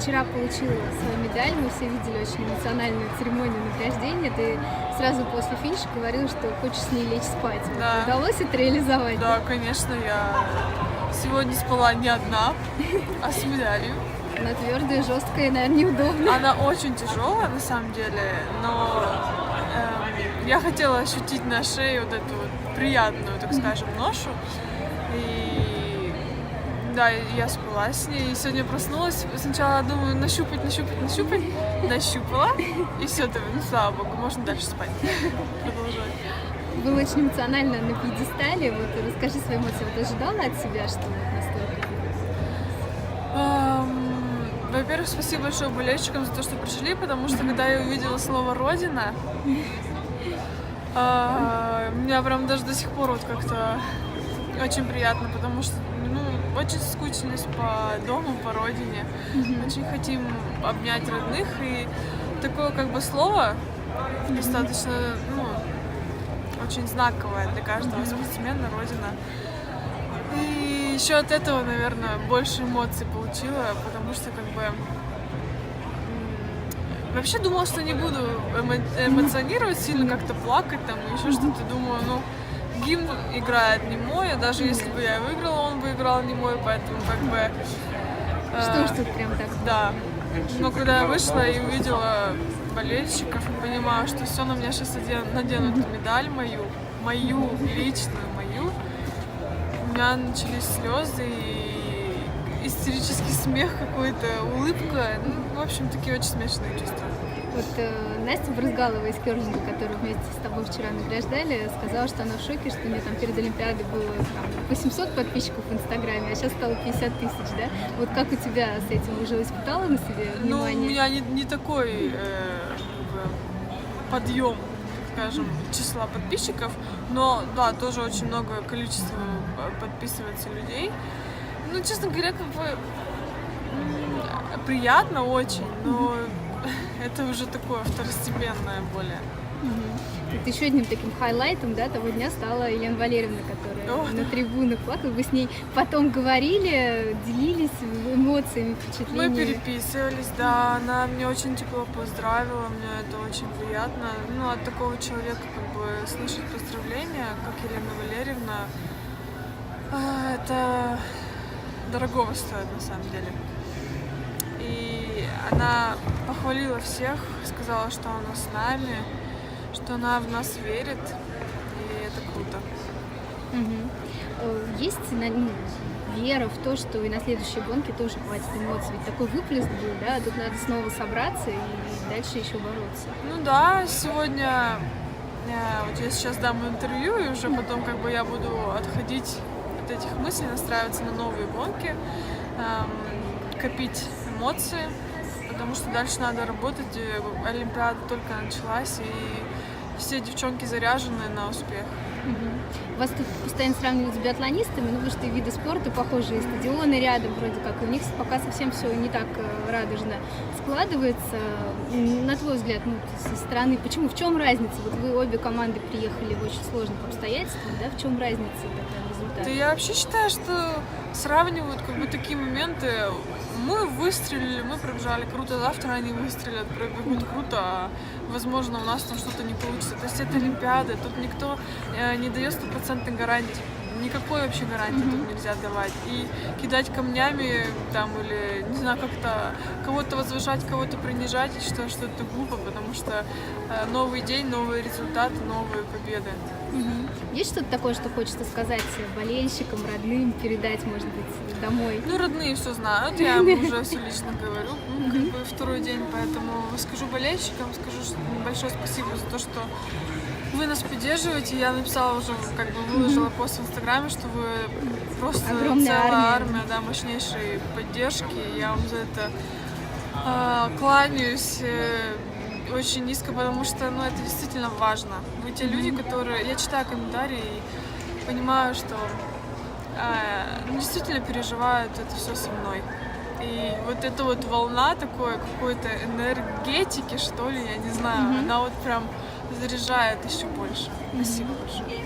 вчера получила свою медаль, мы все видели очень эмоциональную церемонию награждения. Ты сразу после финиша говорила, что хочешь с ней лечь спать. Да. Удалось это реализовать? Да, конечно, я сегодня спала не одна, а с медалью. Она твердая, жесткая, наверное, неудобно. Она очень тяжелая на самом деле, но я хотела ощутить на шее вот эту вот приятную, так скажем, ношу. И да, я спала с ней. И сегодня проснулась. Сначала думаю, нащупать, нащупала. И все, ну слава богу, можно дальше спать. Продолжать. Было очень эмоционально на пьедестале. Вот расскажи свои эмоции. Вот ожидала от себя, что вот настолько? Во-первых, спасибо большое болельщикам за то, что пришли, потому что когда я увидела слово «Родина», меня прям даже до сих пор вот как-то очень приятно, потому что очень соскучились по дому, по родине, очень хотим обнять родных, и такое как бы слово достаточно, очень знаковое для каждого спортсмена, родина. И еще от этого, наверное, больше эмоций получила, потому что как бы вообще думала, что не буду эмоционировать сильно, как-то плакать там, еще что-то. Думаю, гимн играет не мой, а даже если бы я выиграла, он бы играл не мой, поэтому как бы... Что ж тут прям так? Да. Но когда я вышла и увидела болельщиков, и понимаю, что все, на меня сейчас наденут медаль мою личную, у меня начались слезы и истерический смех какой-то, улыбка. В общем, такие очень смешные чувства. Вот Настя Брызгалова из керлинга, которую вместе с тобой вчера награждали, сказала, что она в шоке, что у нее там перед Олимпиадой было 800 подписчиков в Инстаграме, а сейчас стало 50 тысяч, да? Вот как у тебя с этим уже испытала на себе внимание? У меня не такой подъем, скажем, числа подписчиков, но да, тоже очень много количество подписывается людей. Честно говоря, как бы приятно очень, но это уже такое второстепенное более. Вот еще одним таким хайлайтом, да, того дня стала Елена Валерьевна, которая на трибунах плакала. Вы с ней потом говорили, делились эмоциями, впечатлениями? Мы переписывались, да, она меня очень тепло поздравила, мне это очень приятно. От такого человека как бы слышать поздравления, как Елена Валерьевна, это дорогого стоит на самом деле. И она похвалила всех, сказала, что она с нами, что она в нас верит, и это круто. Есть вера в то, что и на следующей гонке тоже хватит эмоций? Ведь такой выплеск был, да? Тут надо снова собраться и дальше еще бороться. Да, сегодня вот я сейчас дам интервью, и уже потом как бы я буду отходить от этих мыслей, настраиваться на новые гонки, копить эмоции, потому что дальше надо работать. Олимпиада только началась, и все девчонки заряжены на успех. Вас тут постоянно сравнивают с биатлонистами, потому что и виды спорта похожие, стадионы рядом вроде как. У них пока совсем все не так радужно складывается. На твой взгляд, со стороны, почему, в чем разница? Вот вы обе команды приехали в очень сложных обстоятельствах, да? В чем разница тогда в результате? Да я вообще считаю, что сравнивают как бы такие моменты. Мы выстрелили, мы пробежали круто, завтра они выстрелят, пробегут круто, а возможно у нас там что-то не получится. То есть это Олимпиада, тут никто не дает стопроцентной гарантии. Никакой вообще гарантии тут нельзя давать. И кидать камнями там или, не знаю, как-то кого-то возвышать, кого-то принижать, я считаю, что это глупо, потому что новый день, новые результаты, новые победы. Есть что-то такое, что хочется сказать болельщикам, родным, передать, может быть, домой? Родные все знают, я им уже все лично говорю, как бы второй день, поэтому скажу болельщикам, скажу большое спасибо за то, что вы нас поддерживаете. Я написала уже, как бы выложила пост в Инстаграме, что вы просто целая армия, да, мощнейшей поддержки. Я вам за это кланяюсь очень низко, потому что, это действительно важно. Вы те люди, которые... Я читаю комментарии и понимаю, что действительно переживают это все со мной. И вот эта вот волна такой какой-то энергетики, что ли, я не знаю, она вот прям заряжает еще больше. Спасибо большое.